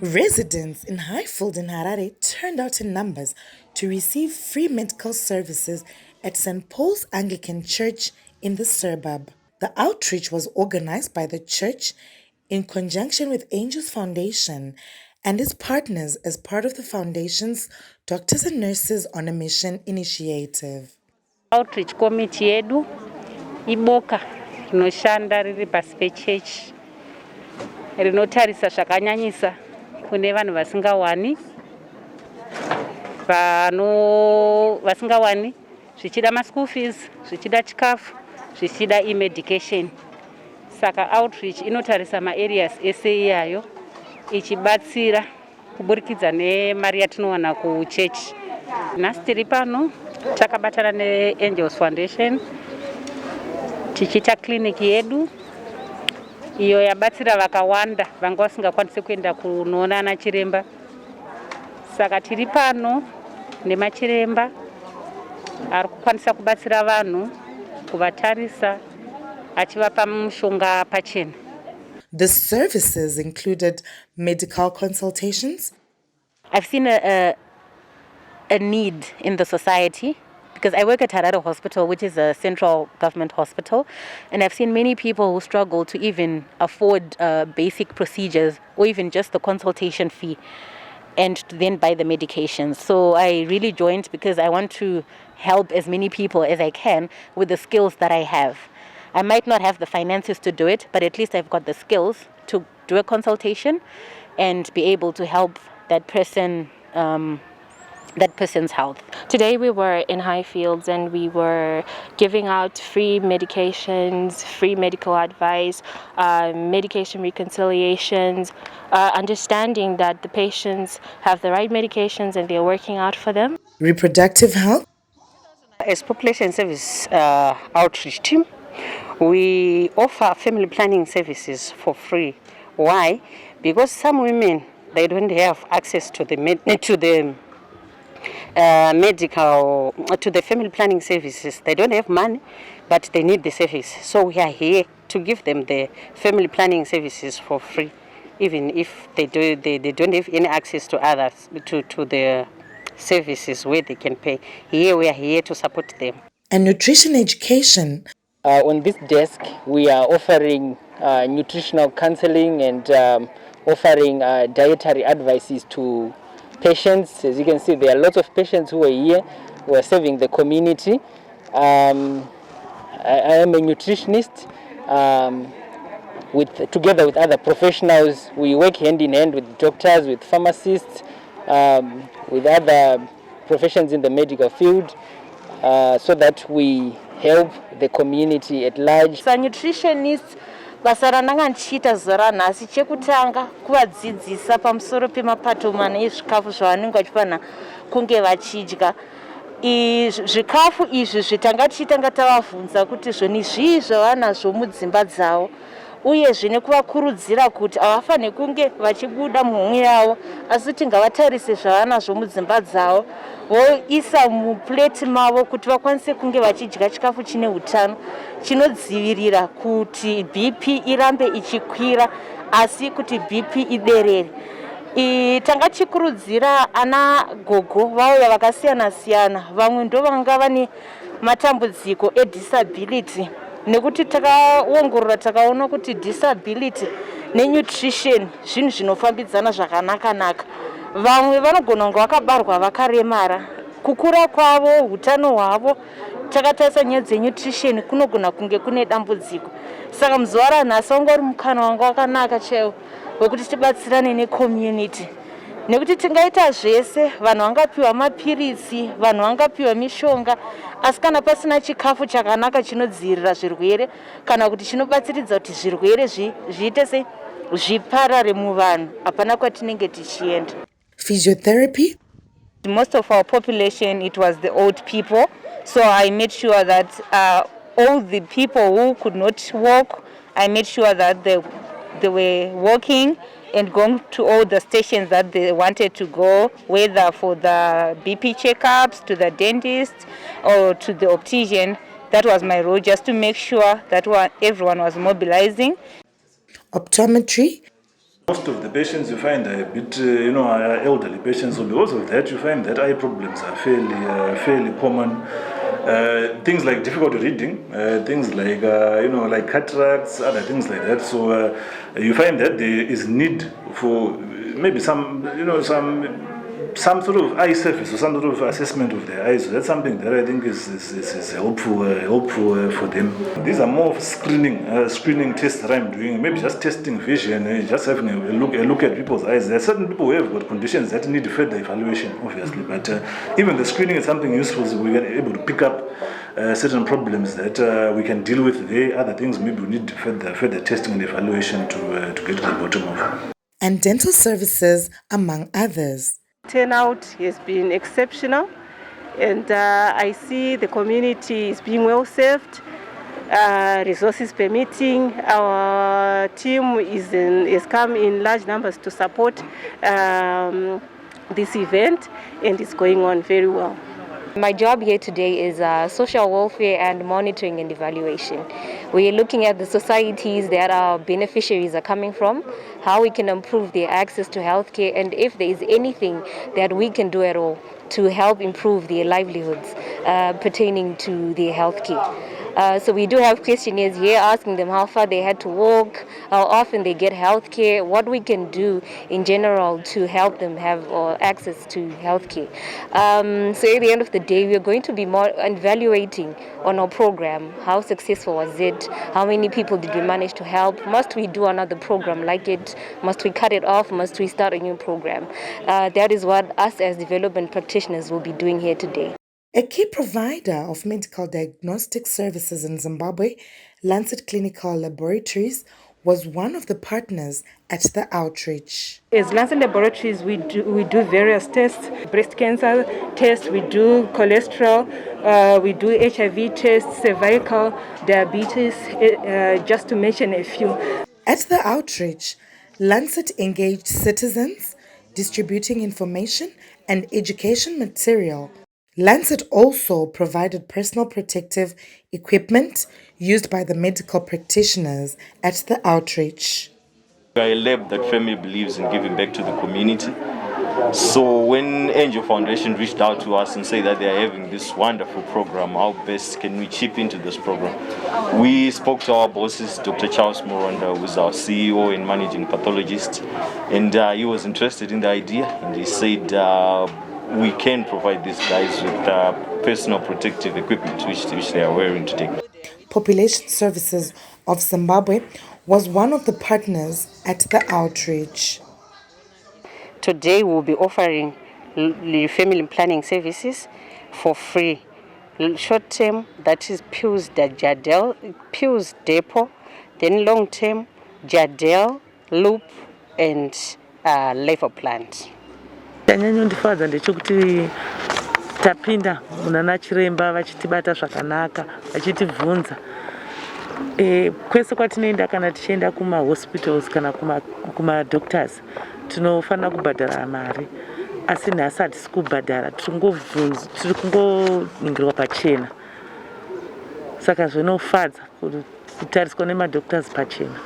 Residents in Highfields in Harare turned out in numbers to receive free medical services at St. Paul's Anglican Church in the suburb. The outreach was organized by the church in conjunction with Angels Foundation and its partners as part of the foundation's Doctors and Nurses on a Mission initiative. Outreach committee yedu iboka rinoshanda riri pasi pechechi rinotarisa zvakanyanyisa kune vanhu vasingawani zvichida maschool fees, zvichida chikafu, zvichida medication. Saka outreach inotarisa maareas ese iyayo ichibatsira kuburikidza nemari yatinowana kuchechi. Nhasi tiri pano takabatana neAngels Foundation tichiita clinic yedu iyo yabatsira vakawanda vanga vasingakwanisi kuenda kunoona ana chiremba. Saka tiri pano nemachiremba ari kukwanisa kubatsira vanhu kuvatarisa achivapa mushonga pachena. The services included medical consultations. I've seen a need in the society because I work at Harare Hospital, which is a central government hospital, and I've seen many people who struggle to even afford basic procedures or even just the consultation fee and to then buy the medications. So I really joined because I want to help as many people as I can with the skills that I have. I might not have the finances to do it, but at least I've got the skills to do a consultation and be able to help that person's health. Today we were in Highfields and we were giving out free medications, free medical advice, medication reconciliations, understanding that the patients have the right medications and they're working out for them. Reproductive health. As population service outreach team, we offer family planning services for free. Why? Because some women, they don't have access to the family planning services. They don't have money, but they need the service. So we are here to give them the family planning services for free, even if they don't have any access to others, to the services where they can pay. Here we are here to support them. And nutrition education. On this desk, we are offering nutritional counseling and offering dietary advices to patients. As you can see, there are lots of patients who are here who are serving the community. I am a nutritionist. Together with other professionals, we work hand in hand with doctors, with pharmacists, with other professions in the medical field, so that we help the community at large. So nutritionists basa randanga ndichiita zora nhasi chekutanga kuvadzidzisa pamusoro pemapato mana ezvikafu zvavanenge vachifana kunge vachidya. Zvikafu izvi zvitanga tichitanga tavabvunza kuti zvoni zvii zvavanazvo mudzimba dzavo, uyezve nekuvakurudzira kuti havafani kunge vachibuda muhomwe yavo, asi kuti ngavatarise zvavanazvo mudzimba dzavo voisa muplate mavo kuti vakwanise kunge vachidya chikafu chine utano chinodzivirira kuti BP irambe ichikwira asi kuti BP iderere. Tanga tichikurudzira ana gogo vauya vakasiyana siyana, vamwe ndo vanga vane matambudziko edisability, nekuti takaongorora takaona kuti disability nenutrition zvinhu zvinofambidzana zvakanaka. Vamwe vanogona kunge vakabarwa vakaremara, kukura kwavo, utano hwavo, takatarisa nyaya dzenutrition kunogona kunge kune dambudziko. Saka muzuva ranhasi wanga uri mukana wanga wakanaka chaiwo wekuti tibatsirane necommunity, nekuti tingaita zvese, vanhu vangapiwa mapirisi, vanhu vangapiwa mishonga, asi kana pasina chikafu chakanaka chinodzivirira zvirwere kana kuti chinobatsiridza kuti zvirwere zviite zviparare muvanhu, hapana kwatinenge tichienda. Physiotherapy. Most of our population, it was the old people, so I made sure that all the people who could not walk, I made sure that they were walking and going to all the stations that they wanted to go, whether for the BP checkups, to the dentist, or to the optician. that was my role, just to make sure that everyone was mobilizing. Optometry. Most of the patients you find are a bit, are elderly patients. So because of that, you find that eye problems are fairly common. Things like difficulty reading, things like like cataracts, other things like that. So you find that there is need for maybe some sort of eye surface or some sort of assessment of their eyes. So that's something that I think is helpful for them. These are more screening tests that I'm doing. Maybe just testing vision, just having a look at people's eyes. There are certain people who have got conditions that need further evaluation, obviously. But even the screening is something useful. So we are able to pick up certain problems that we can deal with there. Other things maybe we need further testing and evaluation to get to the bottom of. And dental services, among others. Turnout has been exceptional, and I see the community is being well served, resources permitting. Our team has come in large numbers to support this event, and it's going on very well. My job here today is social welfare and monitoring and evaluation. We are looking at the societies that our beneficiaries are coming from, how we can improve their access to healthcare, and if there is anything that we can do at all to help improve their livelihoods pertaining to their healthcare. So we do have questionnaires here asking them how far they had to walk, how often they get healthcare, what we can do in general to help them have access to healthcare. So at the end of the day, we are going to be more evaluating on our program. How successful was it? How many people did we manage to help? Must we do another program like it? Must we cut it off? Must we start a new program? That is what us as development practitioners will be doing here today. A key provider of medical diagnostic services in Zimbabwe, Lancet Clinical Laboratories, was one of the partners at the outreach. As Lancet Laboratories, we do various tests, breast cancer tests, we do cholesterol, we do HIV tests, cervical, diabetes, just to mention a few. At the outreach, Lancet engaged citizens, distributing information and education material. Lancet also provided personal protective equipment used by the medical practitioners at the outreach. We are a lab that firmly believes in giving back to the community. So when Angel Foundation reached out to us and said that they are having this wonderful program, how best can we chip into this program? We spoke to our bosses, Dr. Charles Moronda, who is our CEO and managing pathologist, and he was interested in the idea, and he said we can provide these guys with personal protective equipment which they are wearing today. Population Services of Zimbabwe was one of the partners at the outreach. Today we'll be offering family planning services for free. Short term, that is Pius Depot, then long term, Jadel, Loop, and Level Plant. Chanyanyondifadza ndechekuti tapinda munana chiremba vachitibata zvakanaka vachitivhunza kwese kwatinoenda kana tichienda kuma-hospitals kana kuma-doctors tinofanira kubhadhara mari, asi nhasi hatisi kubhadhara, tiri kungoningirwa pachena. Saka zvinofadza kutariswa nemadoctors pachena,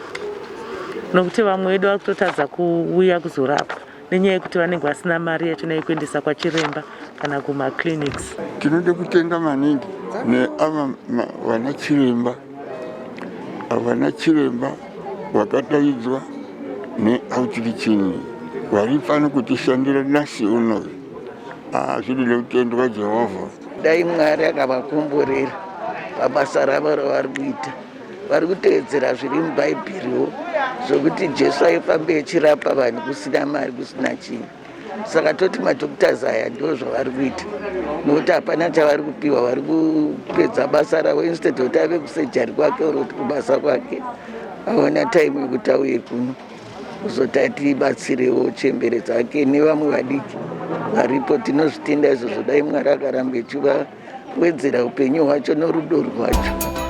nokuti vamwe vedu vari kutotadza kuuya kuzorapwa nenyaya yekuti vanenge vasina mari yachona yekuendesa kwachiremba kana kuma-clinics. Tinode kutenga maningi neava vana chiremba vakadaidzwa neoutreaching vari pano kutishandira nhasi unoyu. Zvinode kutendwa Jehovha. Dai Mwari akavakomborera pabasa ravo ravari kuita, vari kuteedzera zviri mubhaibhiriwo zvokuti Jesu aifamba achirapa vanhu kusina mari, kusina chinhu. Saka toti madhoktors aya ndo zvavari kuita, nokuti hapana chavari kupiwa, vari kupedza basa ravo instead kuti ave kusejari kwake uri kuti kubasa kwake aona time yekuti auye kuno kuzoti atibatsirewo chembere dzake nevamwe vadiki varipo. Tinozvitenda izvozvo, dai Mwari akaramba achivawedzera upenyu hwacho norudo rwacho.